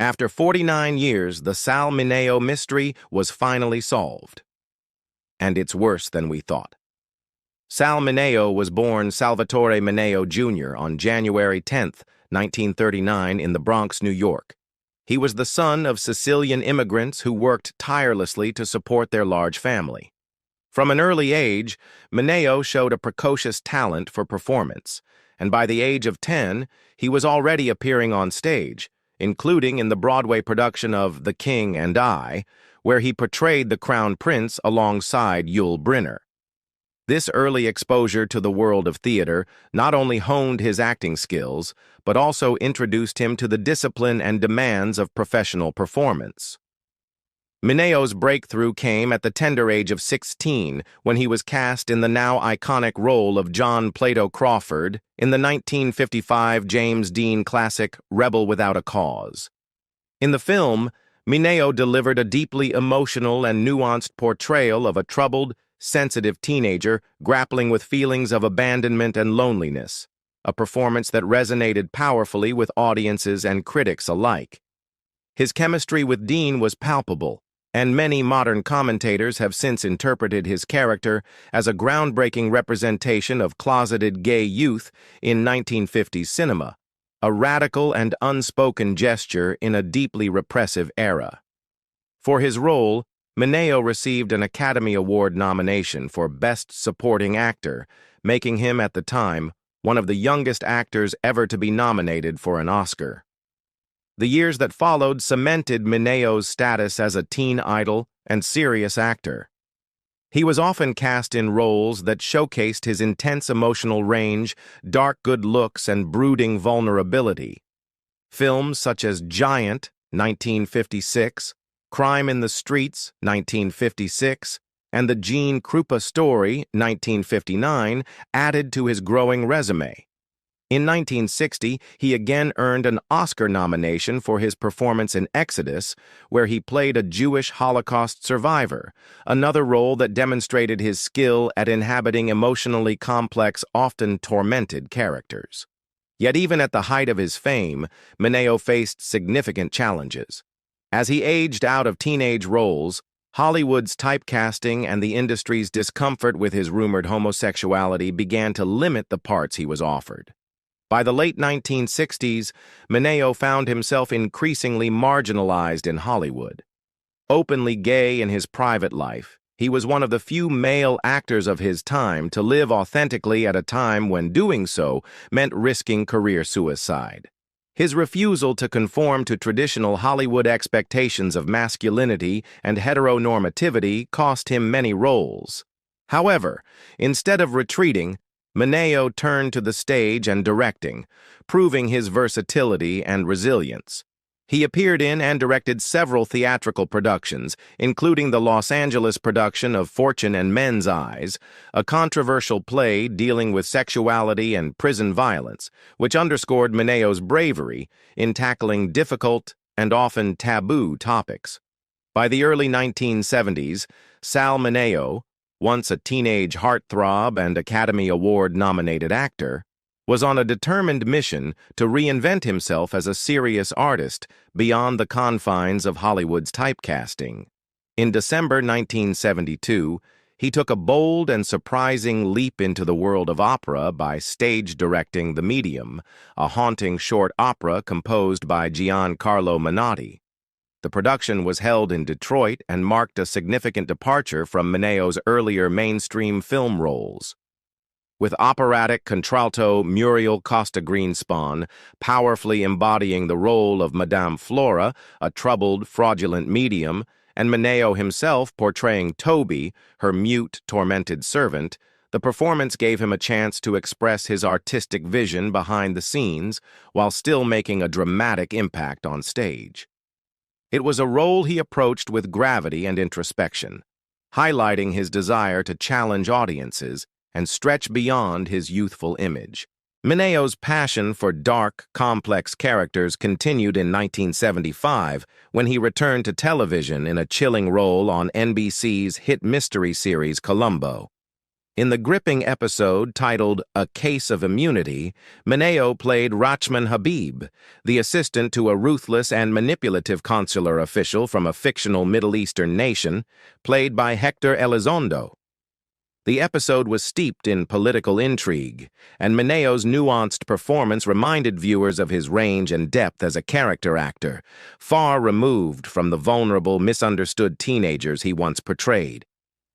After 49 years, the Sal Mineo mystery was finally solved. And it's worse than we thought. Sal Mineo was born Salvatore Mineo Jr. on January 10, 1939, in the Bronx, New York. He was the son of Sicilian immigrants who worked tirelessly to support their large family. From an early age, Mineo showed a precocious talent for performance, and by the age of 10, he was already appearing on stage, including in the Broadway production of The King and I, where he portrayed the Crown Prince alongside Yul Brynner. This early exposure to the world of theater not only honed his acting skills, but also introduced him to the discipline and demands of professional performance. Mineo's breakthrough came at the tender age of 16 when he was cast in the now iconic role of John Plato Crawford in the 1955 James Dean classic Rebel Without a Cause. In the film, Mineo delivered a deeply emotional and nuanced portrayal of a troubled, sensitive teenager grappling with feelings of abandonment and loneliness, a performance that resonated powerfully with audiences and critics alike. His chemistry with Dean was palpable, and many modern commentators have since interpreted his character as a groundbreaking representation of closeted gay youth in 1950s cinema, a radical and unspoken gesture in a deeply repressive era. For his role, Mineo received an Academy Award nomination for Best Supporting Actor, making him, at the time, one of the youngest actors ever to be nominated for an Oscar. The years that followed cemented Mineo's status as a teen idol and serious actor. He was often cast in roles that showcased his intense emotional range, dark good looks, and brooding vulnerability. Films such as Giant, 1956, Crime in the Streets, 1956, and The Gene Krupa Story, 1959, added to his growing resume. In 1960, he again earned an Oscar nomination for his performance in Exodus, where he played a Jewish Holocaust survivor, another role that demonstrated his skill at inhabiting emotionally complex, often tormented characters. Yet even at the height of his fame, Mineo faced significant challenges. As he aged out of teenage roles, Hollywood's typecasting and the industry's discomfort with his rumored homosexuality began to limit the parts he was offered. By the late 1960s, Mineo found himself increasingly marginalized in Hollywood. Openly gay in his private life, he was one of the few male actors of his time to live authentically at a time when doing so meant risking career suicide. His refusal to conform to traditional Hollywood expectations of masculinity and heteronormativity cost him many roles. However, instead of retreating, Mineo turned to the stage and directing, proving his versatility and resilience. He appeared in and directed several theatrical productions, including the Los Angeles production of Fortune and Men's Eyes, a controversial play dealing with sexuality and prison violence, which underscored Mineo's bravery in tackling difficult and often taboo topics. By the early 1970s, Sal Mineo, once a teenage heartthrob and Academy Award-nominated actor, was on a determined mission to reinvent himself as a serious artist beyond the confines of Hollywood's typecasting. In December 1972, he took a bold and surprising leap into the world of opera by stage-directing The Medium, a haunting short opera composed by Giancarlo Menotti. The production was held in Detroit and marked a significant departure from Mineo's earlier mainstream film roles. With operatic contralto Muriel Costa Greenspan powerfully embodying the role of Madame Flora, a troubled, fraudulent medium, and Mineo himself portraying Toby, her mute, tormented servant, the performance gave him a chance to express his artistic vision behind the scenes while still making a dramatic impact on stage. It was a role he approached with gravity and introspection, highlighting his desire to challenge audiences and stretch beyond his youthful image. Mineo's passion for dark, complex characters continued in 1975 when he returned to television in a chilling role on NBC's hit mystery series Columbo. In the gripping episode titled A Case of Immunity, Mineo played Rachman Habib, the assistant to a ruthless and manipulative consular official from a fictional Middle Eastern nation, played by Hector Elizondo. The episode was steeped in political intrigue, and Mineo's nuanced performance reminded viewers of his range and depth as a character actor, far removed from the vulnerable, misunderstood teenagers he once portrayed.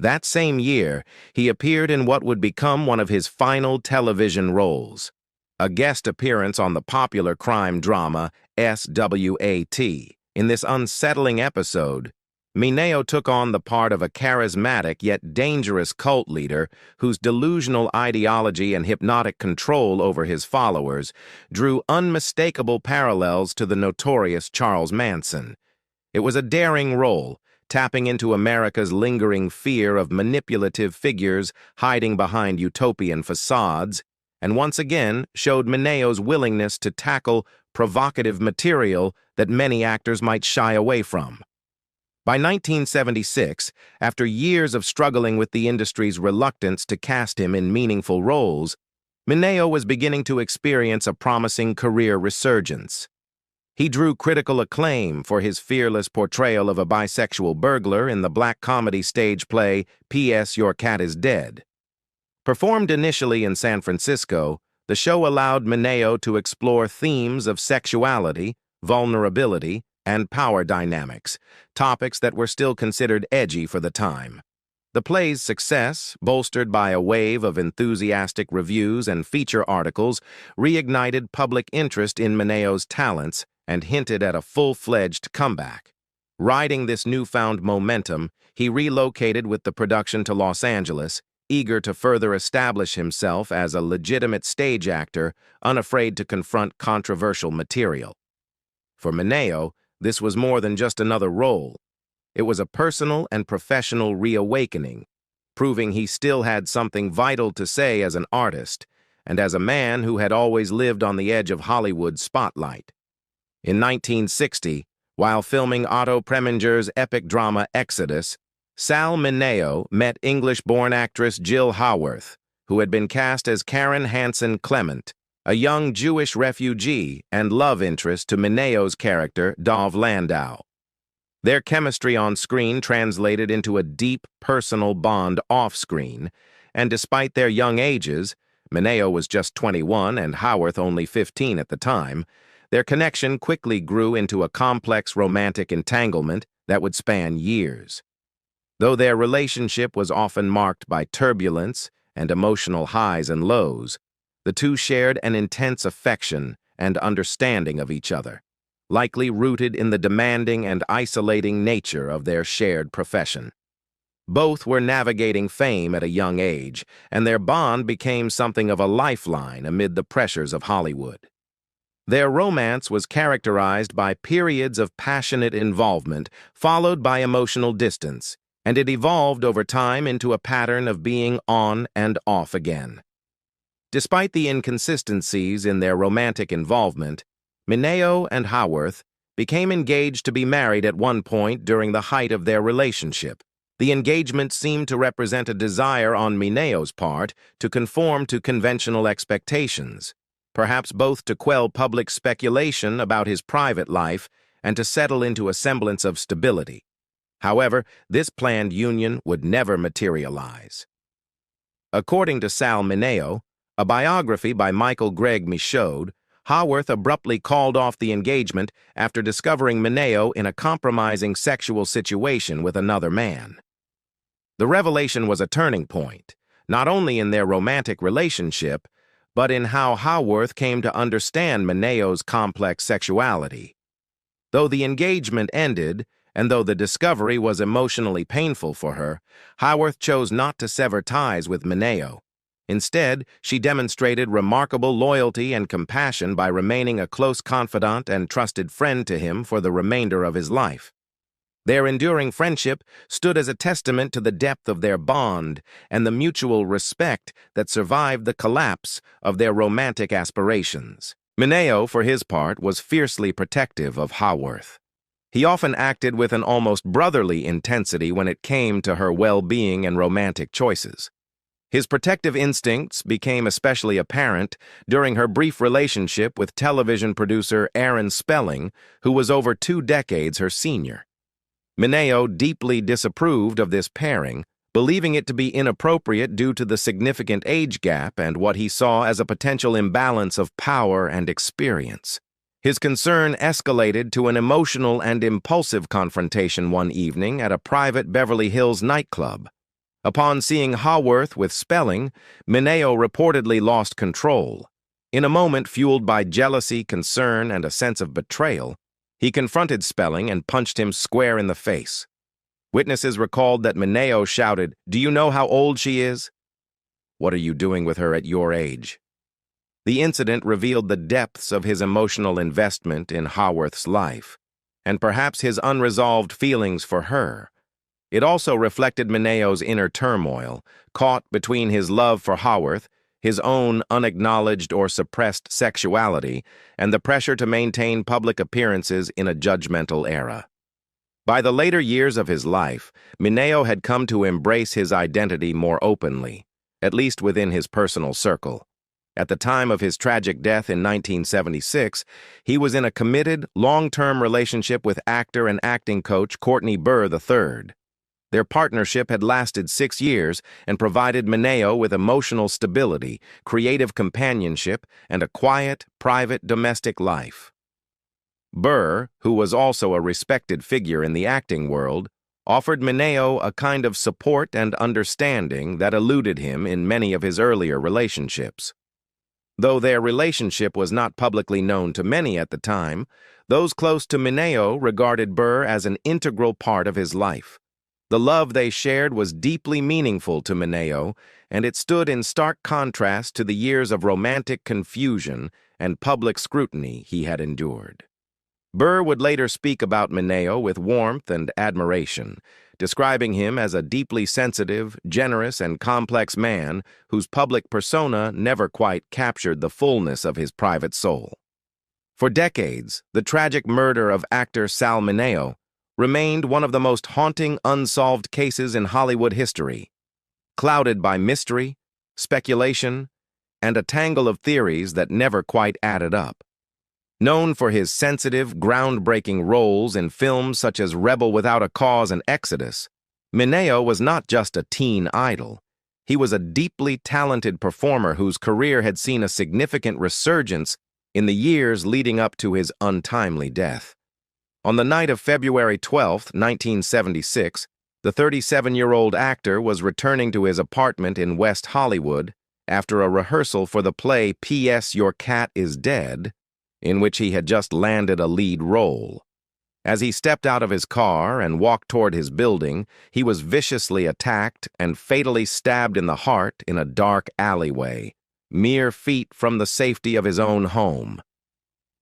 That same year, he appeared in what would become one of his final television roles, a guest appearance on the popular crime drama SWAT. In this unsettling episode, Mineo took on the part of a charismatic yet dangerous cult leader whose delusional ideology and hypnotic control over his followers drew unmistakable parallels to the notorious Charles Manson. It was a daring role, tapping into America's lingering fear of manipulative figures hiding behind utopian facades, and once again showed Mineo's willingness to tackle provocative material that many actors might shy away from. By 1976, after years of struggling with the industry's reluctance to cast him in meaningful roles, Mineo was beginning to experience a promising career resurgence. He drew critical acclaim for his fearless portrayal of a bisexual burglar in the black comedy stage play P.S. Your Cat is Dead. Performed initially in San Francisco, the show allowed Mineo to explore themes of sexuality, vulnerability, and power dynamics, topics that were still considered edgy for the time. The play's success, bolstered by a wave of enthusiastic reviews and feature articles, reignited public interest in Mineo's talents and hinted at a full-fledged comeback. Riding this newfound momentum, he relocated with the production to Los Angeles, eager to further establish himself as a legitimate stage actor, unafraid to confront controversial material. For Mineo, this was more than just another role. It was a personal and professional reawakening, proving he still had something vital to say as an artist and as a man who had always lived on the edge of Hollywood's spotlight. In 1960, while filming Otto Preminger's epic drama Exodus, Sal Mineo met English-born actress Jill Haworth, who had been cast as Karen Hansen Clement, a young Jewish refugee and love interest to Mineo's character, Dov Landau. Their chemistry on screen translated into a deep, personal bond off-screen, and despite their young ages, Mineo was just 21 and Haworth only 15 at the time, their connection quickly grew into a complex romantic entanglement that would span years. Though their relationship was often marked by turbulence and emotional highs and lows, the two shared an intense affection and understanding of each other, likely rooted in the demanding and isolating nature of their shared profession. Both were navigating fame at a young age, and their bond became something of a lifeline amid the pressures of Hollywood. Their romance was characterized by periods of passionate involvement, followed by emotional distance, and it evolved over time into a pattern of being on and off again. Despite the inconsistencies in their romantic involvement, Mineo and Haworth became engaged to be married at one point during the height of their relationship. The engagement seemed to represent a desire on Mineo's part to conform to conventional expectations, perhaps both to quell public speculation about his private life and to settle into a semblance of stability. However, this planned union would never materialize. According to Sal Mineo, a biography by Michael Gregg Michaud, Haworth abruptly called off the engagement after discovering Mineo in a compromising sexual situation with another man. The revelation was a turning point, not only in their romantic relationship, but in how Haworth came to understand Mineo's complex sexuality. Though the engagement ended, and though the discovery was emotionally painful for her, Haworth chose not to sever ties with Mineo. Instead, she demonstrated remarkable loyalty and compassion by remaining a close confidant and trusted friend to him for the remainder of his life. Their enduring friendship stood as a testament to the depth of their bond and the mutual respect that survived the collapse of their romantic aspirations. Mineo, for his part, was fiercely protective of Haworth. He often acted with an almost brotherly intensity when it came to her well-being and romantic choices. His protective instincts became especially apparent during her brief relationship with television producer Aaron Spelling, who was over 2 decades her senior. Mineo deeply disapproved of this pairing, believing it to be inappropriate due to the significant age gap and what he saw as a potential imbalance of power and experience. His concern escalated to an emotional and impulsive confrontation one evening at a private Beverly Hills nightclub. Upon seeing Haworth with Spelling, Mineo reportedly lost control. In a moment fueled by jealousy, concern, and a sense of betrayal, he confronted Spelling and punched him square in the face. Witnesses recalled that Mineo shouted, "Do you know how old she is? What are you doing with her at your age?" The incident revealed the depths of his emotional investment in Haworth's life, and perhaps his unresolved feelings for her. It also reflected Mineo's inner turmoil, caught between his love for Haworth, his own unacknowledged or suppressed sexuality, and the pressure to maintain public appearances in a judgmental era. By the later years of his life, Mineo had come to embrace his identity more openly, at least within his personal circle. At the time of his tragic death in 1976, he was in a committed, long-term relationship with actor and acting coach Courtney Burr III. Their partnership had lasted 6 years and provided Mineo with emotional stability, creative companionship, and a quiet, private domestic life. Burr, who was also a respected figure in the acting world, offered Mineo a kind of support and understanding that eluded him in many of his earlier relationships. Though their relationship was not publicly known to many at the time, those close to Mineo regarded Burr as an integral part of his life. The love they shared was deeply meaningful to Mineo, and it stood in stark contrast to the years of romantic confusion and public scrutiny he had endured. Burr would later speak about Mineo with warmth and admiration, describing him as a deeply sensitive, generous, and complex man whose public persona never quite captured the fullness of his private soul. For decades, the tragic murder of actor Sal Mineo remained one of the most haunting unsolved cases in Hollywood history, clouded by mystery, speculation, and a tangle of theories that never quite added up. Known for his sensitive, groundbreaking roles in films such as Rebel Without a Cause and Exodus, Mineo was not just a teen idol. He was a deeply talented performer whose career had seen a significant resurgence in the years leading up to his untimely death. On the night of February 12, 1976, the 37-year-old actor was returning to his apartment in West Hollywood after a rehearsal for the play P.S. Your Cat is Dead, in which he had just landed a lead role. As he stepped out of his car and walked toward his building, he was viciously attacked and fatally stabbed in the heart in a dark alleyway, mere feet from the safety of his own home.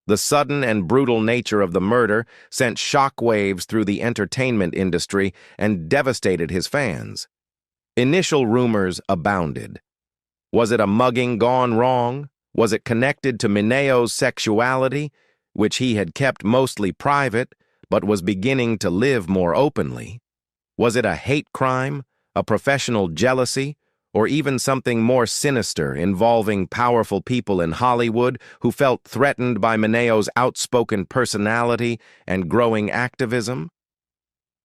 The sudden and brutal nature of the murder sent shockwaves through the entertainment industry and devastated his fans. Initial rumors abounded. Was it a mugging gone wrong? Was it connected to Mineo's sexuality, which he had kept mostly private, but was beginning to live more openly? Was it a hate crime, a professional jealousy, or even something more sinister involving powerful people in Hollywood who felt threatened by Mineo's outspoken personality and growing activism?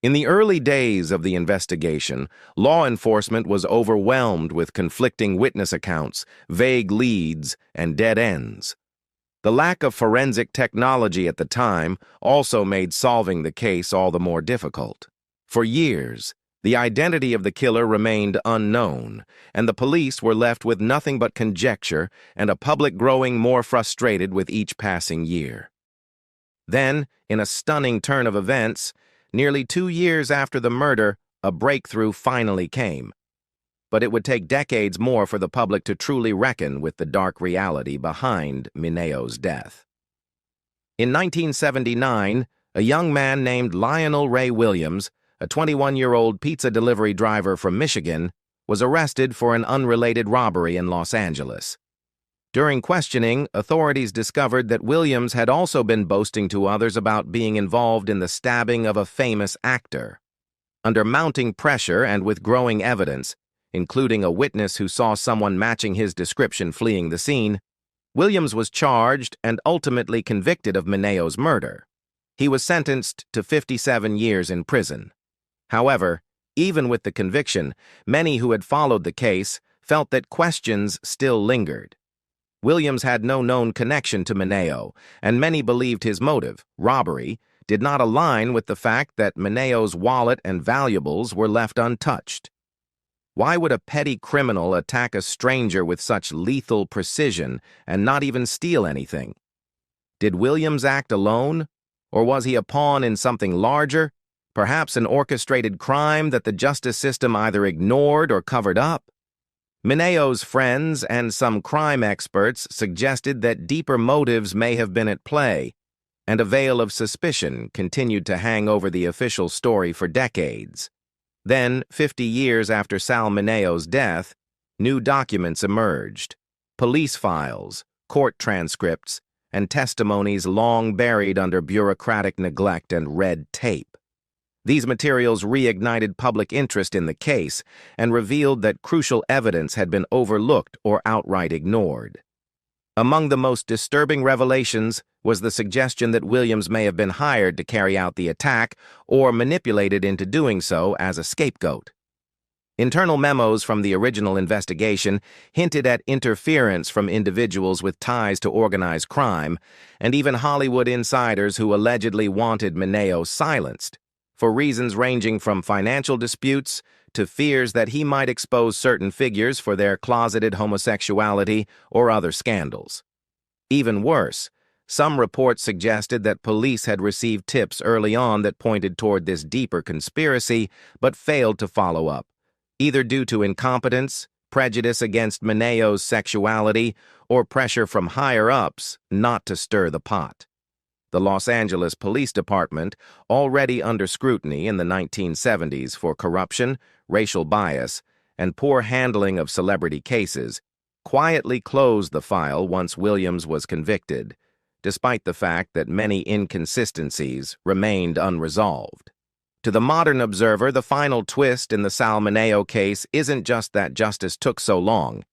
In the early days of the investigation, law enforcement was overwhelmed with conflicting witness accounts, vague leads, and dead ends. The lack of forensic technology at the time also made solving the case all the more difficult. For years, the identity of the killer remained unknown, and the police were left with nothing but conjecture and a public growing more frustrated with each passing year. Then, in a stunning turn of events, nearly 2 years after the murder, a breakthrough finally came. But it would take decades more for the public to truly reckon with the dark reality behind Mineo's death. In 1979, a young man named Lionel Ray Williams, a 21-year-old pizza delivery driver from Michigan, was arrested for an unrelated robbery in Los Angeles. During questioning, authorities discovered that Williams had also been boasting to others about being involved in the stabbing of a famous actor. Under mounting pressure and with growing evidence, including a witness who saw someone matching his description fleeing the scene, Williams was charged and ultimately convicted of Mineo's murder. He was sentenced to 57 years in prison. However, even with the conviction, many who had followed the case felt that questions still lingered. Williams had no known connection to Mineo, and many believed his motive, robbery, did not align with the fact that Mineo's wallet and valuables were left untouched. Why would a petty criminal attack a stranger with such lethal precision and not even steal anything? Did Williams act alone, or was he a pawn in something larger, perhaps an orchestrated crime that the justice system either ignored or covered up? Mineo's friends and some crime experts suggested that deeper motives may have been at play, and a veil of suspicion continued to hang over the official story for decades. Then, 50 years after Sal Mineo's death, new documents emerged. Police files, court transcripts, and testimonies long buried under bureaucratic neglect and red tape. These materials reignited public interest in the case and revealed that crucial evidence had been overlooked or outright ignored. Among the most disturbing revelations was the suggestion that Williams may have been hired to carry out the attack or manipulated into doing so as a scapegoat. Internal memos from the original investigation hinted at interference from individuals with ties to organized crime, and even Hollywood insiders who allegedly wanted Mineo silenced, for reasons ranging from financial disputes to fears that he might expose certain figures for their closeted homosexuality or other scandals. Even worse, some reports suggested that police had received tips early on that pointed toward this deeper conspiracy but failed to follow up, either due to incompetence, prejudice against Mineo's sexuality, or pressure from higher-ups not to stir the pot. The Los Angeles Police Department, already under scrutiny in the 1970s for corruption, racial bias, and poor handling of celebrity cases, quietly closed the file once Williams was convicted, despite the fact that many inconsistencies remained unresolved. To the modern observer, the final twist in the Sal Mineo case isn't just that justice took so long.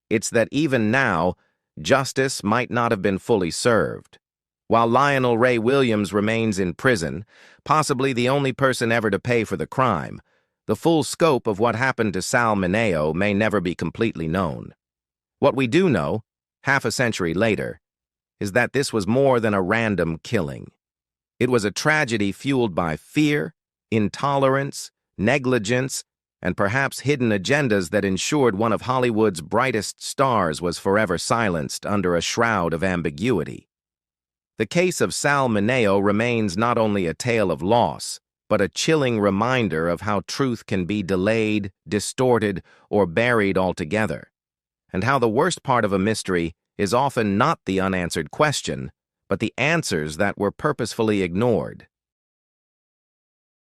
It's that even now, justice might not have been fully served. While Lionel Ray Williams remains in prison, possibly the only person ever to pay for the crime, the full scope of what happened to Sal Mineo may never be completely known. What we do know, half a century later, is that this was more than a random killing. It was a tragedy fueled by fear, intolerance, negligence, and perhaps hidden agendas that ensured one of Hollywood's brightest stars was forever silenced under a shroud of ambiguity. The case of Sal Mineo remains not only a tale of loss, but a chilling reminder of how truth can be delayed, distorted, or buried altogether, and how the worst part of a mystery is often not the unanswered question, but the answers that were purposefully ignored.